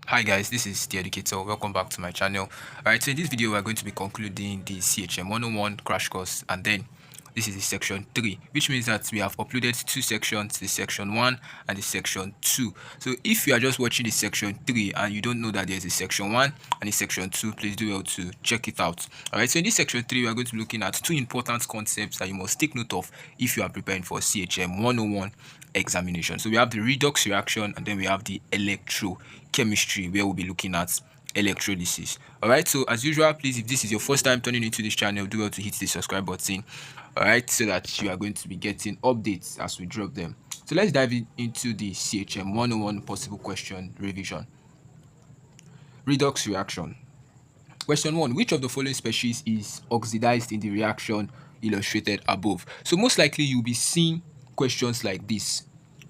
Hi guys, this is the educator. Welcome back to my channel. Alright, so in this video we're going to be concluding the CHM101 Crash Course, and then this is the section 3, which means that we have uploaded two sections, the section 1 and the section 2. So if you are just watching the section 3 and you don't know that there's a section 1 and a section 2, please do well to check it out. Alright, so in this section 3 we are going to be looking at two important concepts that you must take note of if you are preparing for CHM101 examination. So we have the redox reaction, and then we have the electrochemistry, where we'll be looking at electrolysis. All right, so as usual, please, if this is your first time turning into this channel, do well to hit the subscribe button, all right, so that you are going to be getting updates as we drop them. So let's dive into the CHM 101 possible question revision. Redox reaction. Question 1. Which of the following species is oxidized in the reaction illustrated above? So most likely you'll be seeing questions like this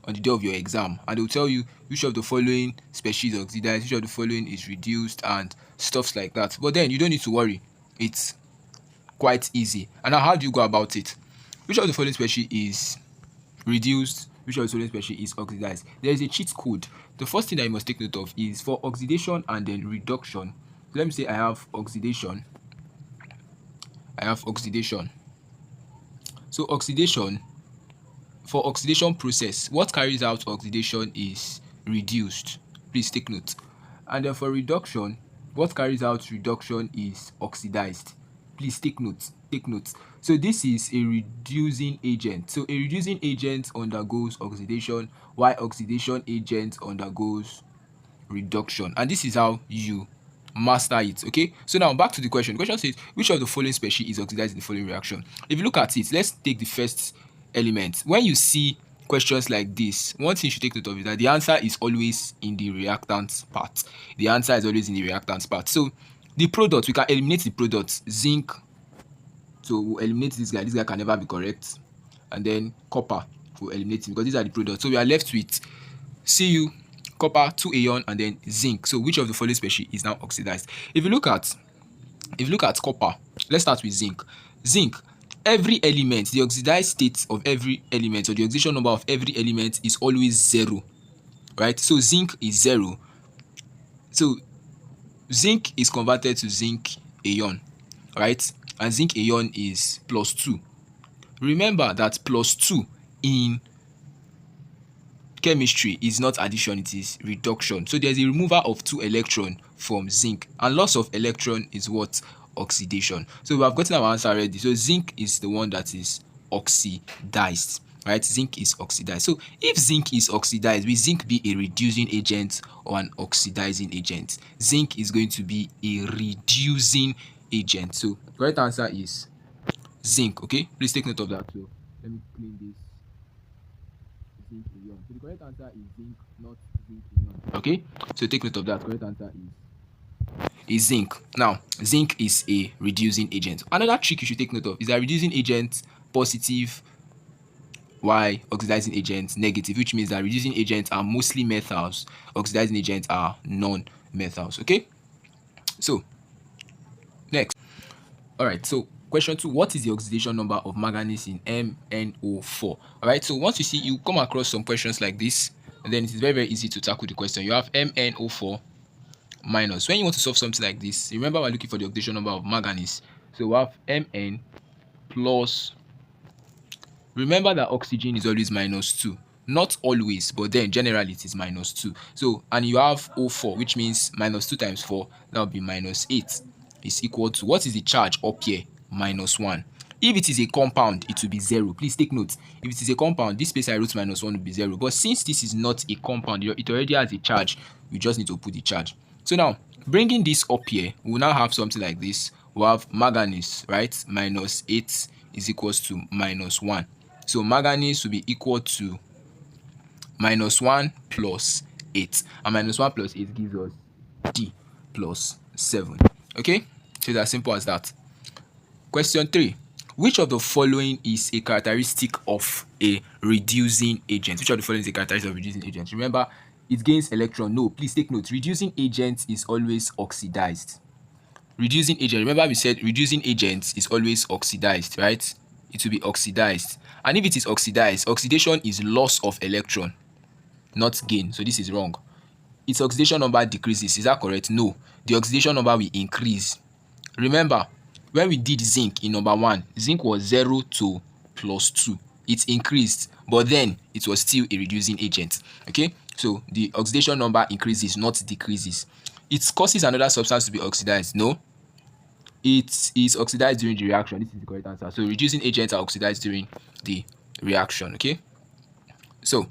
on the day of your exam, and they'll tell you which of the following species oxidized, which of the following is reduced, and stuff like that. But then you don't need to worry, it's quite easy. And now, how do you go about it? Which of the following species is reduced, which of the following species is oxidized? There is a cheat code. The first thing that you must take note of is for oxidation and then reduction. Let me say I have oxidation. So oxidation, for oxidation process, what carries out oxidation is reduced. Please take note. And then for reduction, what carries out reduction is oxidized. Please take note. So this is a reducing agent. So a reducing agent undergoes oxidation, while oxidation agent undergoes reduction. And this is how you master it. Okay, so now back to the question. The question says, which of the following species is oxidized in the following reaction? If you look at it, let's take the first element. When you see questions like this, one thing you should take note of is that the answer is always in the reactant part. So the product, we can eliminate the product. Zinc, so we'll eliminate this guy. This guy can never be correct. And then copper, we'll eliminate him because these are the products. So we are left with Cu, copper, 2 ion, and then zinc. So which of the following species is now oxidized? If you look at copper, let's start with zinc. Every element, the oxidized state of every element, or the oxidation number of every element, is always 0, right? So zinc is 0. So zinc is converted to zinc ion, right? And zinc ion is +2. Remember that +2 in chemistry is not addition, it is reduction. So there's a removal of 2 electrons from zinc, and loss of electron is what? Oxidation. So we have gotten our answer already. So zinc is the one that is oxidized, right? Zinc is oxidized. So if zinc is oxidized, will zinc be a reducing agent or an oxidizing agent? Zinc is going to be a reducing agent. So the correct answer is zinc. Okay, please take note of that. So let me clean this. Zinc ion. So the correct answer is zinc, not zinc ion. Okay, so take note of that. Correct answer is zinc. Now, zinc is a reducing agent. Another trick you should take note of is that reducing agent positive, while oxidizing agents negative, which means that reducing agents are mostly methyls, oxidizing agents are non-methyls. Okay, so next. All right, so question 2, what is the oxidation number of manganese in MnO4? All right, so once you come across some questions like this, and then it is very, very easy to tackle the question. You have MnO4 minus. When you want to solve something like this, remember we're looking for the oxidation number of manganese. So we have Mn plus, remember that oxygen is always -2. Not always, but then generally it is -2. So, and you have O4, which means -2 times 4, that would be -8, is equal to, what is the charge up here? -1. If it is a compound, it will be 0. Please take note. If it is a compound, this place I wrote -1 will be 0. But since this is not a compound, it already has a charge. We just need to put the charge. So now, bringing this up here, we'll now have something like this. We'll have manganese, right? -8 is equals to -1. So manganese will be equal to -1 plus 8. And -1 plus 8 gives us D plus 7. Okay? So it's as simple as that. Question 3. Which of the following is a characteristic of a reducing agent? Which of the following is a characteristic of a reducing agent? Remember, it gains electron. No, please take note. Reducing agent is always oxidized. Reducing agent, remember we said reducing agent is always oxidized, right? It will be oxidized. And if it is oxidized, oxidation is loss of electron, not gain. So this is wrong. its oxidation number decreases. Is that correct? No, the oxidation number will increase. Remember, when we did zinc in number 1, zinc was 0 to +2. It increased, but then it was still a reducing agent. Okay, so the oxidation number increases, not decreases. It causes another substance to be oxidized. No, it is oxidized during the reaction. This is the correct answer. So reducing agents are oxidized during the reaction. Okay, so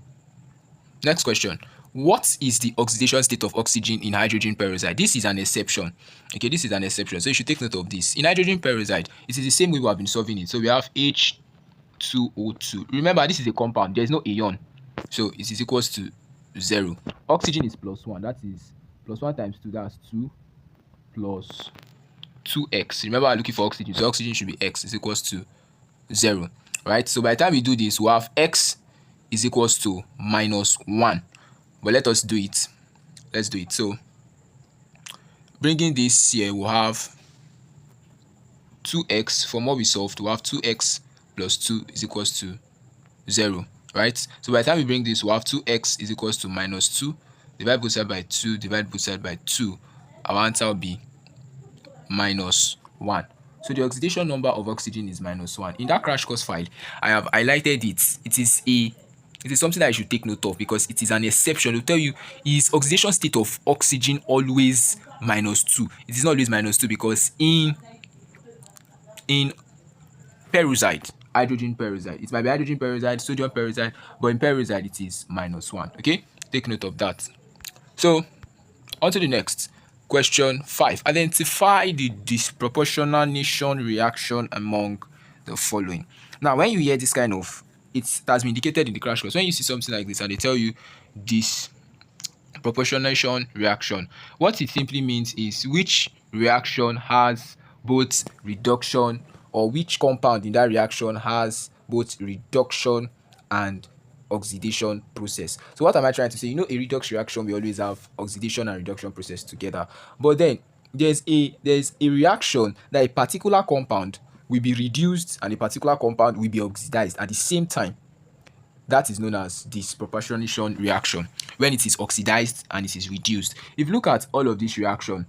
next question. What is the oxidation state of oxygen in hydrogen peroxide? This is an exception. Okay, this is an exception. So you should take note of this. In hydrogen peroxide, it is the same way we have been solving it. So we have H2O2. Remember, this is a compound. There is no ion. So it is equals to 0. Oxygen is +1. That is +1 times 2. That's 2 plus 2x. Remember, I'm looking for oxygen. So oxygen should be x is equals to 0. Right? So by the time we do this, we have x is equals to -1. But let us do it. Let's do it. So bringing this here, we'll have 2x. From what we solved, we'll have 2x plus 2 is equals to 0. Right? So by the time we bring this, we'll have 2x is equals to -2. Divide both sides by 2. Divide both sides by 2. Our answer will be -1. So the oxidation number of oxygen is -1. In that crash course file, I have highlighted it. It is something that I should take note of because it is an exception. It will tell you, is oxidation state of oxygen always -2? It is not always -2 because in peroxide, hydrogen peroxide, it might be hydrogen peroxide, sodium peroxide, but in peroxide it is -1. Okay, take note of that. So on to the next. Question 5. Identify the disproportionation reaction among the following. Now, when you hear this kind of, it has been indicated in the crash course. When you see something like this and they tell you this proportionation reaction, what it simply means is which reaction has both reduction, or which compound in that reaction has both reduction and oxidation process. So what am I trying to say? You know, a redox reaction, we always have oxidation and reduction process together, but then there's a reaction that a particular compound will be reduced and a particular compound will be oxidized at the same time. That is known as disproportionation reaction, when it is oxidized and it is reduced. If you look at all of this reaction,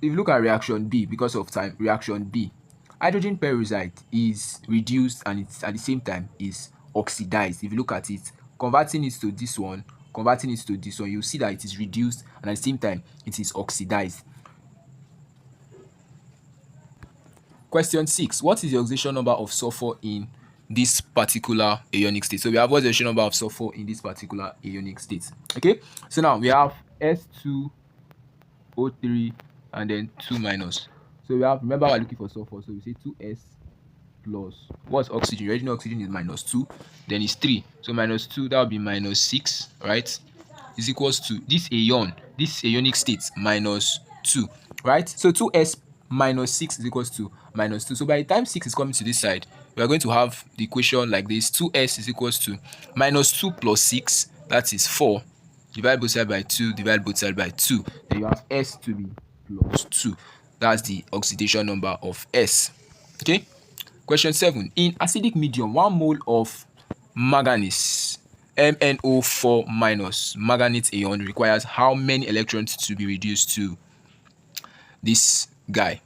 if you look at reaction B, because of time, reaction B, hydrogen peroxide is reduced and it's at the same time is oxidized. If you look at it, converting it to this one, you see that it is reduced and at the same time it is oxidized. Question 6. What is the oxidation number of sulfur in this particular ionic state? So we have what's the oxidation number of sulfur in this particular ionic state. Okay, so now we have S2O3 and then 2 minus. So we have, remember we're looking for sulfur, so we say 2S plus, what's oxygen? You already know oxygen is -2, then it's 3, so -2, that will be -6, right? Is equals to this ion, this ionic state, -2, right? So 2S minus 6 is equals to -2. So by the time 6 is coming to this side, we are going to have the equation like this. 2S is equals to -2 plus 6, that is 4. Divide both sides by 2, divide both sides by 2. Then you have S to be +2. That's the oxidation number of S. Okay. Question 7. In acidic medium, 1 mole of manganese, MnO4 minus, manganate ion, requires how many electrons to be reduced to this guy?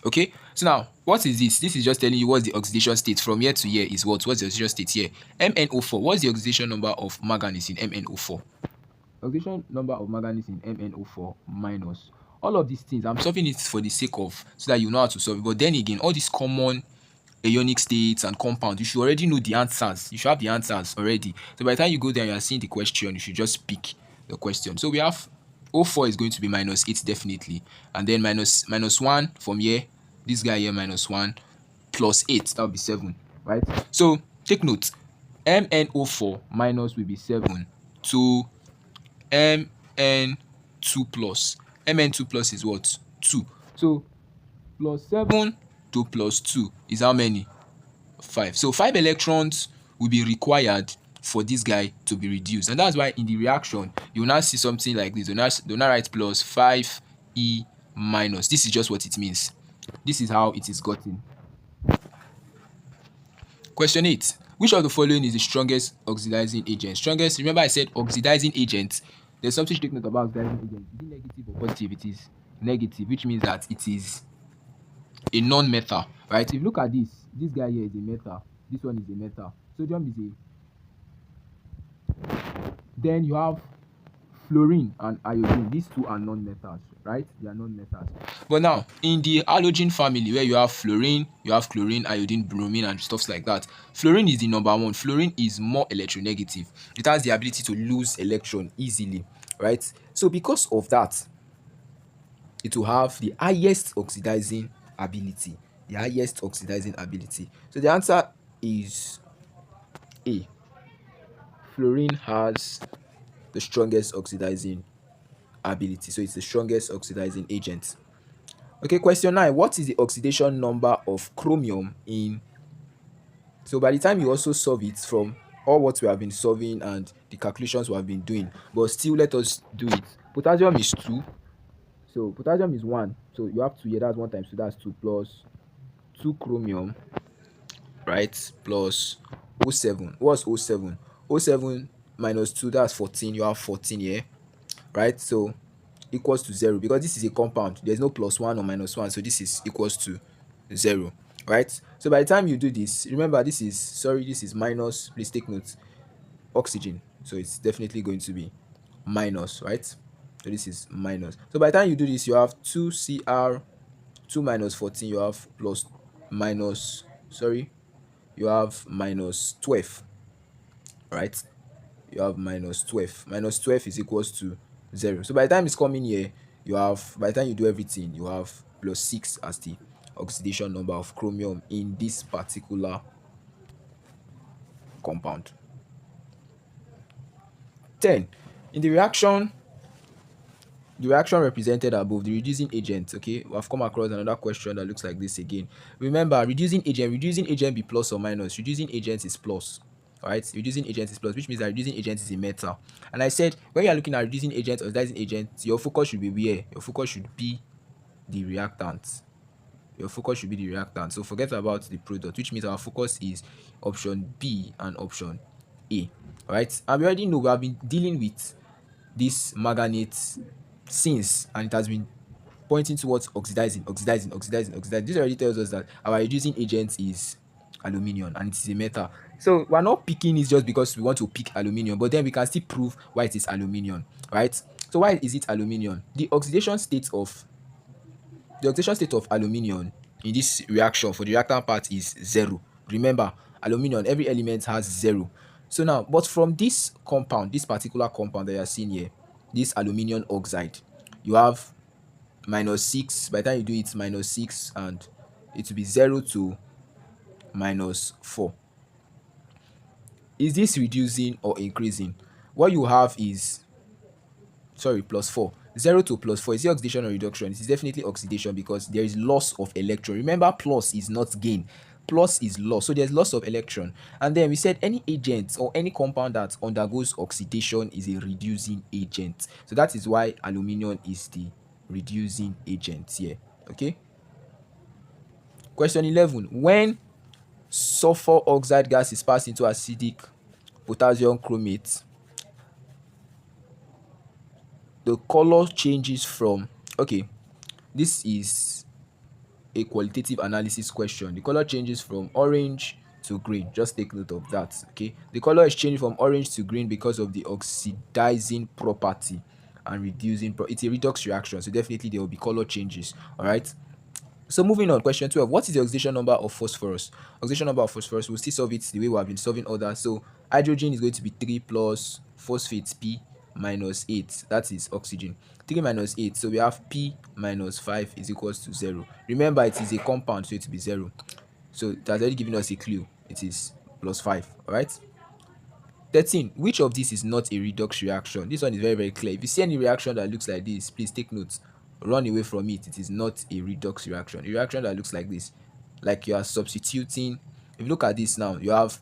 Okay. So now, what is this? This is just telling you what's the oxidation state from here to here is what? What's the oxidation state here? MnO4. What's the oxidation number of manganese in MnO4? Oxidation number of manganese in MnO4 minus. All of these things, I'm solving it for the sake of, so that you know how to solve it. But then again, all these common ionic states and compounds, you should already know the answers. You should have the answers already. So by the time you go there and you are seeing the question, you should just pick the question. So we have O4 is going to be -8 definitely. And then minus 1 from here, this guy here -1 plus 8, that will be 7, right? So take note, MnO4 minus will be 7 to Mn2 plus. Mn2 plus is what? 2. So plus 7 to plus 2 is how many? 5. So 5 electrons will be required for this guy to be reduced. And that's why in the reaction, you will now see something like this. Do not write plus 5E minus. This is just what it means. This is how it is gotten. Question 8. Which of the following is the strongest oxidizing agent? Strongest, remember I said oxidizing agent There's something to take note about oxidizing agent. Is it negative or positive? It is negative, which means that it is a non-metal, right? If you look at this guy here is a metal, this one is a metal, sodium is a, then you have fluorine and iodine. These two are non-metals, right? They are non-metals. But now in the halogen family, where you have fluorine, you have chlorine, iodine, bromine, and stuff like that, fluorine is the number one. Fluorine is more electronegative. It has the ability to lose electron easily, right? So because of that, it will have the highest oxidizing ability. The highest oxidizing ability. So the answer is A. Fluorine has the strongest oxidizing ability. So it's the strongest oxidizing agent. Okay, question 9. What is the oxidation number of chromium in? So by the time you also solve it from all what we have been solving and the calculations we have been doing, but still let us do it. Potassium is 2. So potassium is 1. So you have 2 here. That's 1 times 2. That's 2 plus 2 chromium, right? Plus O7. What's O7? O7 minus 2. That's 14. You have 14 here, right? So equals to 0, because this is a compound. There's no plus 1 or minus 1, so this is equals to 0, right? So by the time you do this, remember this is minus. Please take note, oxygen, so it's definitely going to be minus, right? So this is minus. So by the time you do this, you have 2Cr, 2 minus 14, you have plus minus, you have minus 12, right? You have minus 12. Minus 12 is equals to 0. So by the time it's coming here, you have, by the time you do everything, you have plus 6 as the oxidation number of chromium in this particular compound. 10. In the reaction represented above, the reducing agent, okay, we have come across another question that looks like this again. Remember, reducing agent be plus or minus. Reducing agent is plus. Alright, reducing agent is plus, which means that reducing agent is a metal. And I said, when you are looking at reducing agent or oxidizing agent, your focus should be where? Your focus should be the reactant. Your focus should be the reactant. So forget about the product, which means our focus is option B and option A. Alright, and we already know we have been dealing with this manganate since, and it has been pointing towards oxidizing. This already tells us that our reducing agent is aluminium, and it is a metal. So we're not picking it just because we want to pick aluminium, but then we can still prove why it is aluminium, right? So why is it aluminium? The oxidation state of aluminium in this reaction for the reactant part is 0. Remember, aluminium, every element has 0. So now, but from this compound, this particular compound that you are seeing here, this aluminium oxide, you have minus 6. By the time you do it, minus 6, and it will be 0 to minus 4. Is this reducing or increasing? What you have is, plus 4. 0 to plus 4. Is it oxidation or reduction? It is definitely oxidation, because there is loss of electron. Remember, plus is not gain. Plus is loss. So there's loss of electron. And then we said any agent or any compound that undergoes oxidation is a reducing agent. So that is why aluminium is the reducing agent here. Okay. Question 11. When sulfur oxide gas is passed into acidic potassium chromate, the color changes from, okay, this is a qualitative analysis question. The color changes from orange to green. Just take note of that. Okay, the color is changing from orange to green because of the oxidizing property and reducing it's a redox reaction, so definitely there will be color changes. All right, so moving on, question 12. What is the oxidation number of phosphorus? Oxidation number of phosphorus, we'll still solve it the way we have been solving others. So hydrogen is going to be 3 plus phosphate P minus 8. That is oxygen. 3 minus 8. So we have P minus 5 is equals to 0. Remember, it is a compound, so it will be 0. So it has already given us a clue. It is plus 5. Alright. 13. Which of these is not a redox reaction? This one is very, very clear. If you see any reaction that looks like this, please take notes. Run away from it. It is not a redox reaction. A reaction that looks like this, like you are substituting. If you look at this now, you have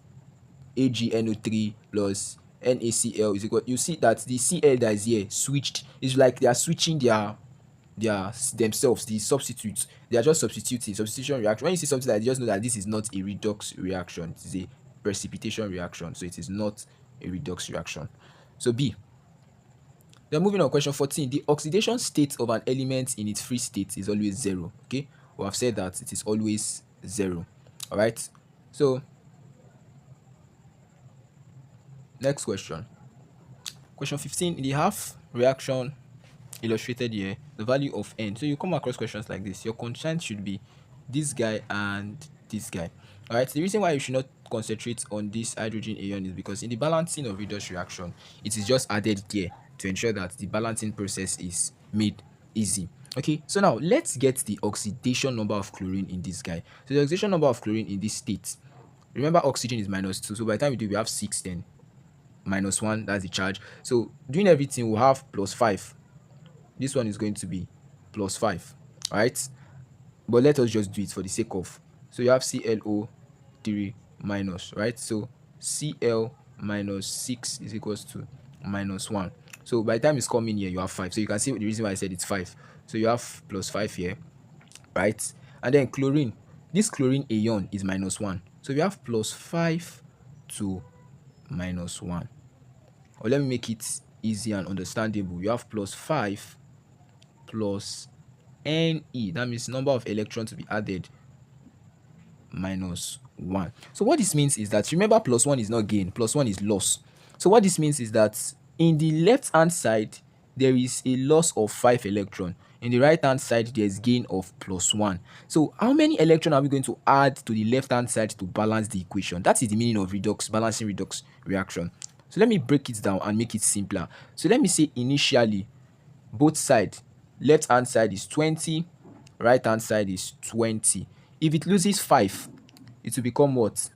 AgNO3 plus NaCl is equal. You see that the Cl that is here switched. It's like they are switching themselves, the substitutes. They are just substitution reaction. When you see something like that, you just know that this is not a redox reaction. It is a precipitation reaction, so it is not a redox reaction. So B. Then moving on, question 14. The oxidation state of an element in its free state is always 0. Okay, we have said that it is always 0. All right. So next question. Question 15. In the half reaction illustrated here, the value of n. So you come across questions like this. Your constraint should be this guy and this guy. All right. The reason why you should not concentrate on this hydrogen ion is because in the balancing of redox reaction, it is just added there to ensure that the balancing process is made easy. Okay, so now let's get the oxidation number of chlorine in this guy. So the oxidation number of chlorine in this state, remember oxygen is -2, so by the time we do, we have 6, then -1, that's the charge. So doing everything, we'll have +5. This one is going to be +5, right? But let us just do it for the sake of, so you have ClO3 minus, right? So Cl minus 6 is equals to -1. So by the time it's coming here, you have 5. So you can see the reason why I said it's 5. So you have +5 here, right? And then chlorine, this chlorine ion is -1. So we have +5 to -1. Or let me make it easy and understandable. You have +5 plus Ne. That means number of electrons to be added -1. So what this means is that, remember, +1 is not gain, +1 is loss. So what this means is that in the left hand side there is a loss of 5 electron. In the right hand side there's gain of +1. So how many electron are we going to add to the left hand side to balance the equation? That is the meaning of redox, balancing redox reaction. So let me break it down and make it simpler. So let me say initially both sides, left hand side is 20, right hand side is 20. If it loses 5, it will become what?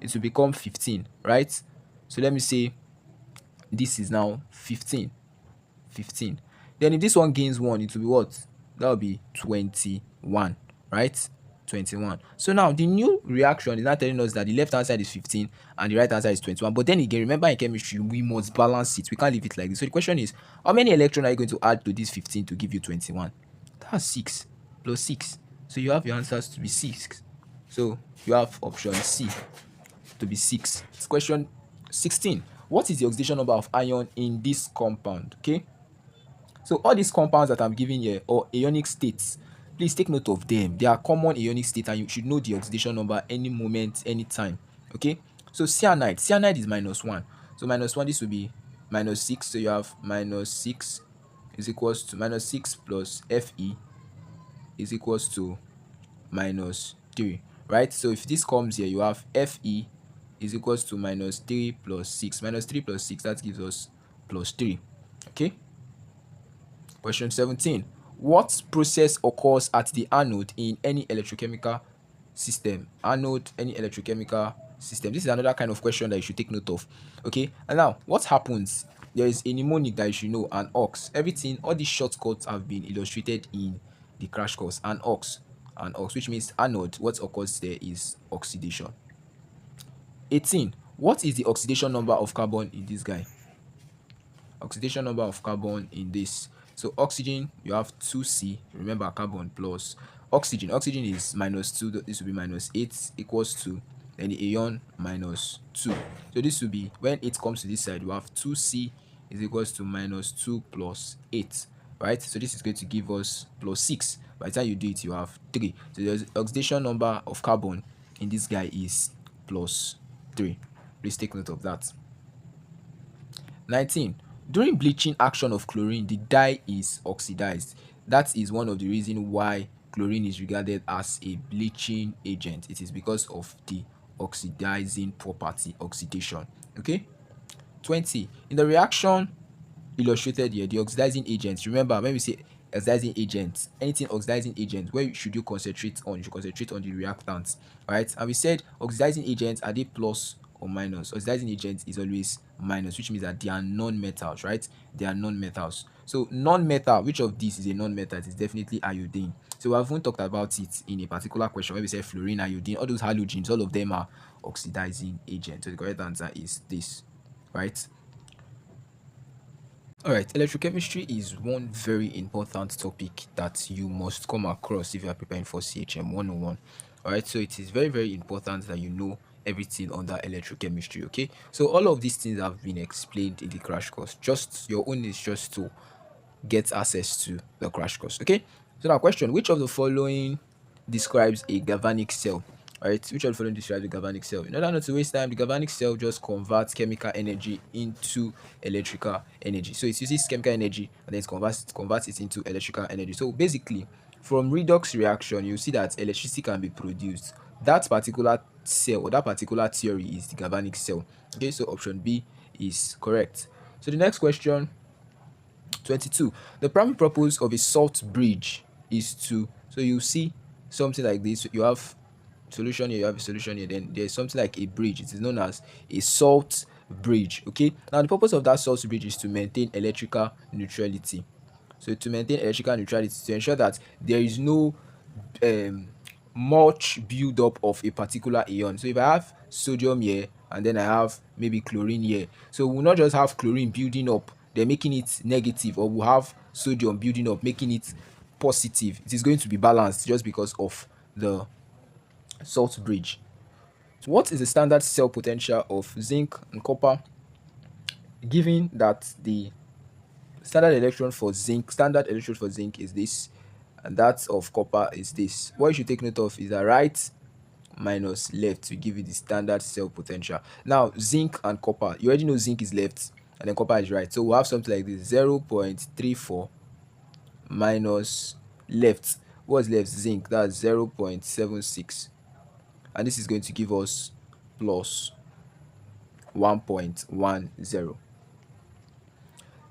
It will become 15, right? So let me say this is now 15. Then if this one gains 1, it will be what? That will be 21, right? 21. So now the new reaction is now telling us that the left hand side is 15 and the right hand side is 21. But then again, remember in chemistry, we must balance it. We can't leave it like this. So the question is, how many electrons are you going to add to this 15 to give you 21? That's 6 plus 6. So you have your answers to be 6. So you have option C to be 6. It's question 16. What is the oxidation number of ion in this compound? Okay. So all these compounds that I'm giving here, or ionic states, please take note of them. They are common ionic states and you should know the oxidation number any moment, anytime. Okay. So cyanide is -1. So -1, this will be -6. So you have -6 is equals to -6 plus Fe is equals to -3, right? So if this comes here, you have Fe is equals to -3 plus 6. -3 plus 6, that gives us +3. Okay. Question 17. What process occurs at the anode in any electrochemical system? Anode, any electrochemical system. This is another kind of question that you should take note of. Okay. And now, what happens? There is a mnemonic that you should know, and ox. Everything, all these shortcuts have been illustrated in the crash course. And ox, which means anode. What occurs there is oxidation. 18. What is the oxidation number of carbon in this guy? Oxidation number of carbon in this. So oxygen, you have 2C. Remember, carbon plus oxygen. Oxygen is -2. This will be -8 equals to, then the ion -2. So this will be, when it comes to this side, you have 2C is equals to -2 plus 8, right? So this is going to give us +6. By the time you do it, you have 3. So the oxidation number of carbon in this guy is +3. Please take note of that. 19. During bleaching action of chlorine, the dye is oxidized. That is one of the reasons why chlorine is regarded as a bleaching agent. It is because of the oxidizing property, oxidation. Okay. 20. In the reaction illustrated here, the oxidizing agents, remember when we say oxidizing agents, anything oxidizing agent, where should you concentrate on? You should concentrate on the reactants, right? And we said oxidizing agents, are they plus or minus? Oxidizing agent is always minus, which means that they are non-metals, right? They are non-metals. So non-metal, which of these is a non-metal? It is definitely iodine. So we haven't talked about it in a particular question where we say fluorine, iodine, all those halogens, all of them are oxidizing agents. So the correct answer is this, right? Alright, electrochemistry is one very important topic that you must come across if you are preparing for CHM 101. Alright, so it is very, very important that you know everything under electrochemistry. Okay, so all of these things have been explained in the crash course. Just your own is just to get access to the crash course. Okay, so now question: which of the following describes a galvanic cell? All right, which of the following describes a galvanic cell? In order not to waste time, the galvanic cell just converts chemical energy into electrical energy. So it uses chemical energy and then it converts it into electrical energy. So basically, from redox reaction, you see that electricity can be produced. That particular cell or that particular theory is the galvanic cell. Okay, so option B is correct. So the next question, 22. The primary purpose of a salt bridge is to, so you see something like this, you have solution here, you have a solution here, then there's something like a bridge. It is known as a salt bridge. Okay, now the purpose of that salt bridge is to maintain electrical neutrality. So to maintain electrical neutrality, to ensure that there is no much build up of a particular ion. So if I have sodium here and then I have maybe chlorine here, so we'll not just have chlorine building up, they're making it negative, or we'll have sodium building up making it positive. It is going to be balanced just because of the salt bridge. So what is the standard cell potential of zinc and copper, given that the standard electrode for zinc is this and that of copper is this? What you should take note of is that right minus left to give you the standard cell potential. Now zinc and copper, you already know zinc is left and then copper is right, so we'll have something like this: 0.34 minus left. What's left? Zinc. That's 0.76, and this is going to give us plus 1.10.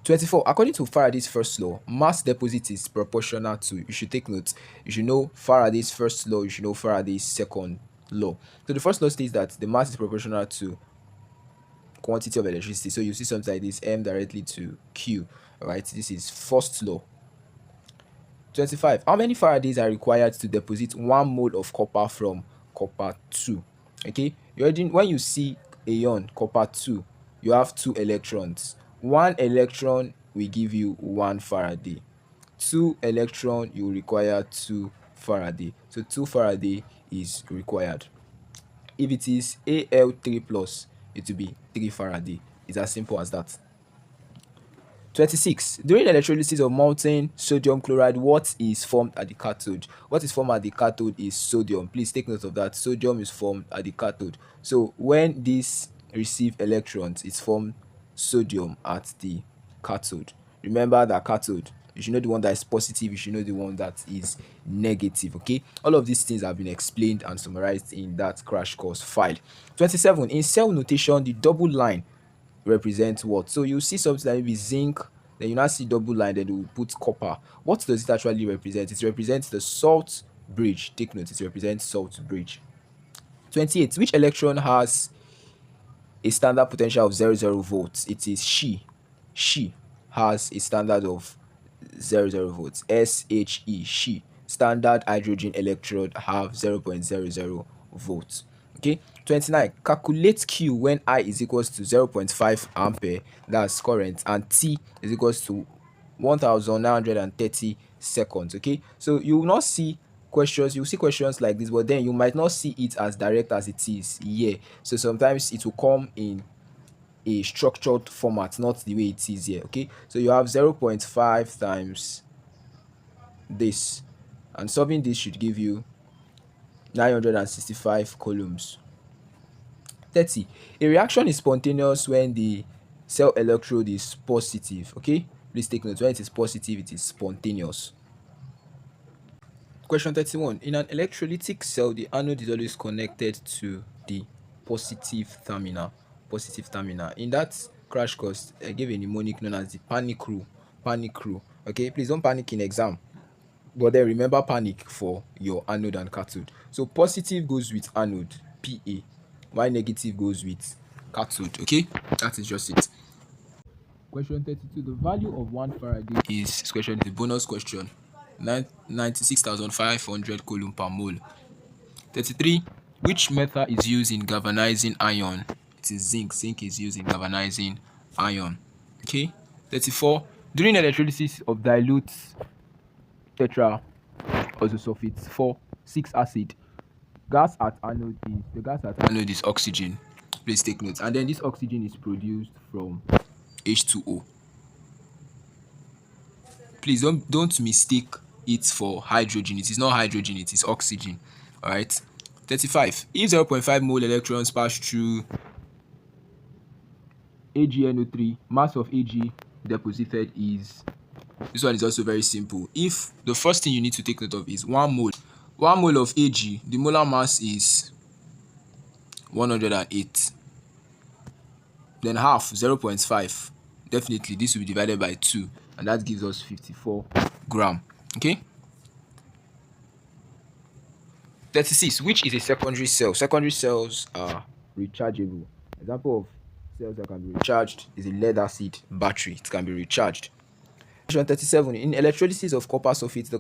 24. According to Faraday's first law, mass deposit is proportional to, you should take note, you should know Faraday's first law, you should know Faraday's second law. So the first law states that the mass is proportional to quantity of electricity. So you see something like this, M directly to Q. All right, this is first law. 25. How many Faradays are required to deposit 1 mole of copper from copper 2? Okay, you already, when you see ion copper 2, you have 2 electrons. 1 electron will give you 1 Faraday. 2 electron, you require 2 Faraday. So 2 Faraday is required. If it is Al3 plus, it will be 3 Faraday. It's as simple as that. 26. During electrolysis of molten sodium chloride, what is formed at the cathode? What is formed at the cathode is sodium. Please take note of that. Sodium is formed at the cathode. So when this receive electrons, it's formed sodium at the cathode. Remember that cathode, you should know the one that is positive, you should know the one that is negative. Okay, all of these things have been explained and summarized in that crash course file. 27. In cell notation, the double line represents what? So you see something like maybe zinc, then you now see double line, then you put copper. What does it actually represent? It represents the salt bridge. Take note, it represents salt bridge. 28. Which electron has a standard potential of 00 volts? It is She has a standard of 00 volts. She. Standard hydrogen electrode have 0.00 volts. Okay. 29. Calculate Q when I is equals to 0.5 ampere, that's current, and T is equals to 1930 seconds. Okay, so you will not see questions, you see questions like this, but then you might not see it as direct as it is here. So sometimes it will come in a structured format, not the way it is here. Okay, so you have 0.5 times this, and solving this should give you 965 coulombs. 30. A reaction is spontaneous when the cell electrode is positive. Okay, please take note, when it is positive, it is spontaneous. Question 31. In an electrolytic cell, the anode is always connected to the positive terminal. In that crash course, I gave a mnemonic known as the panic rule. Okay, please don't panic in exam, but then remember panic for your anode and cathode. So positive goes with anode, Pa, while negative goes with cathode. Okay, that is just it. Question 32. The value of 1 Faraday is, this question is a bonus question, 96,500 coulomb per mole. 33. Which method is used in galvanizing iron? It is zinc. Zinc is used in galvanizing iron. Okay. 34. During electrolysis of dilute tetra sulfate 4,6 acid, Anode is oxygen. Please take note. And then this oxygen is produced from H2O. Please don't mistake it for hydrogen. It is not hydrogen, it is oxygen. All right. 35. If 0.5 mole electrons pass through AgNO3, mass of Ag deposited is, this one is also very simple. If the first thing you need to take note of is 1 mole of Ag, the molar mass is 108. Then half, 0.5. Definitely this will be divided by 2, and that gives us 54 gram. Okay. 36. Which is a secondary cell? Secondary cells are rechargeable. Example of cells that can be recharged is a lead acid battery. It can be recharged. Question 37. In electrolysis of copper sulfate,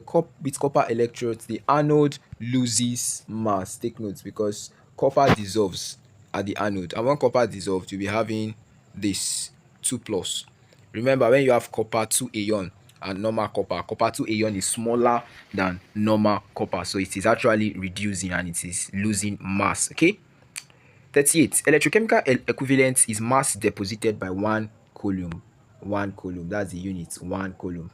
with copper electrodes, the anode loses mass. Take note, because copper dissolves at the anode, and when copper dissolves, you'll be having this 2+. Remember, when you have copper 2 ion and normal copper 2 ion is smaller than normal copper, so it is actually reducing and it is losing mass. Okay. 38. Electrochemical equivalent is mass deposited by 1 coulomb. 1 coulomb, that's the unit, 1 coulomb.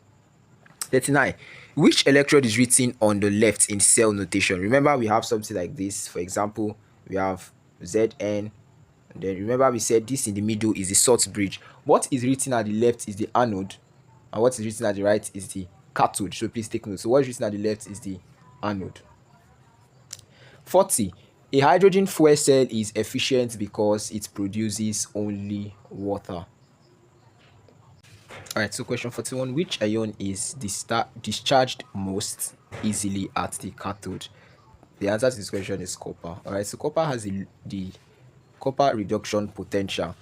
39. Which electrode is written on the left in cell notation? Remember, we have something like this. For example, we have Zn, and then remember we said this in the middle is the salt bridge. What is written at the left is the anode, and what is written at the right is the cathode. So please take note. So what is written at the left is the anode. 40. A hydrogen fuel cell is efficient because it produces only water. Alright, so question 41. Which ion is discharged most easily at the cathode? The answer to this question is copper. Alright, so copper has the copper reduction potential,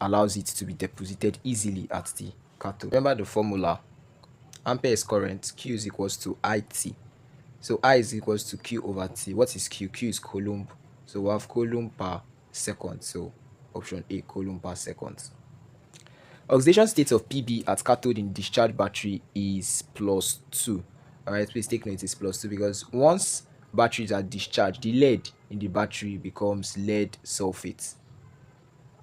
allows it to be deposited easily at the cathode. Remember the formula: ampere is current, Q is equals to IT. So I is equals to Q over T. What is Q? Q is coulomb. So we have coulomb per second. So option A, coulomb per second. Oxidation state of Pb at cathode in discharge battery is +2. Alright, please take note, it's +2 because once batteries are discharged, the lead in the battery becomes lead sulfate,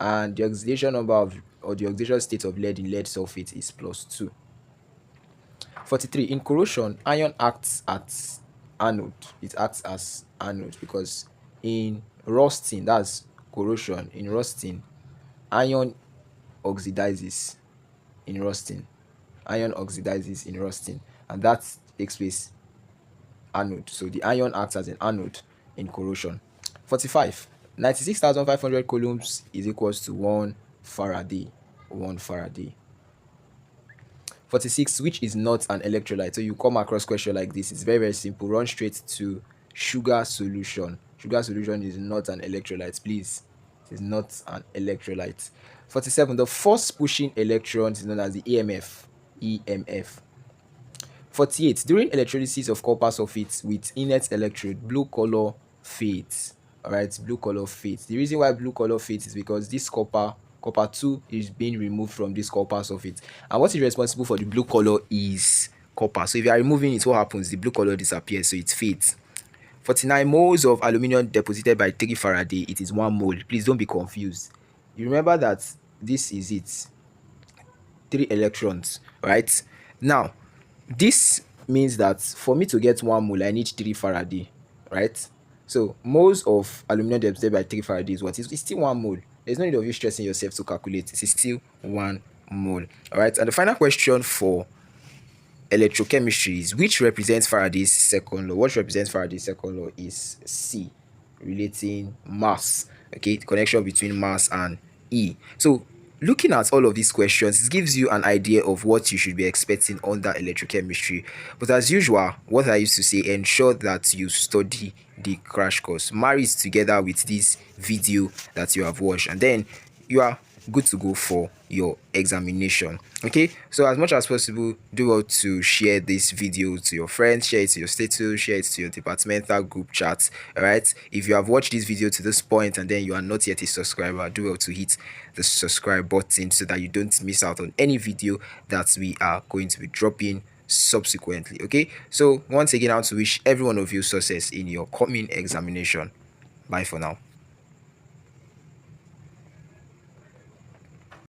and the oxidation number or the oxidation state of lead in lead sulfate is +2. 43. In corrosion, iron acts as anode. It acts as anode because in rusting, that's corrosion, in rusting, iron oxidizes in rusting. Iron oxidizes in rusting, and that takes place anode. So the iron acts as an anode in corrosion. 45. 96,500 coulombs is equals to 1 Faraday. 1 Faraday. 46. Which is not an electrolyte? So you come across question like this, it's very simple. Run straight to sugar solution. Sugar solution is not an electrolyte. Please, it is not an electrolyte. 47. The force pushing electrons is known as the EMF. 48. During electrolysis of copper sulfate with inert electrode, blue color fades. Alright, blue color fades. The reason why blue color fades is because this copper 2 is being removed from this copper sulfate, and what is responsible for the blue color is copper. So if you are removing it, what happens? The blue color disappears, so it fades. 49. Moles of aluminium deposited by 3 Faraday, it is 1 mole. Please don't be confused. You remember that this is it, 3 electrons, right? Now this means that for me to get 1 mole, I need 3 Faraday, right? So moles of aluminum deposited by 3 Faraday is what? It's still 1 mole. There's no need of you stressing yourself to calculate. It's still 1 mole. All right. And the final question for electrochemistry is which represents Faraday's second law? What represents Faraday's second law is C, relating mass. Okay, the connection between mass and E. So looking at all of these questions, it gives you an idea of what you should be expecting under electrochemistry. But as usual, what I used to say, ensure that you study the crash course, marry it together with this video that you have watched, and then you are good to go for your examination. Okay, so as much as possible, do well to share this video to your friends, share it to your status, share it to your departmental group chats. All right, if you have watched this video to this point and then you are not yet a subscriber, do well to hit the subscribe button so that you don't miss out on any video that we are going to be dropping subsequently. Okay, so once again, I want to wish every one of you success in your coming examination. Bye for now.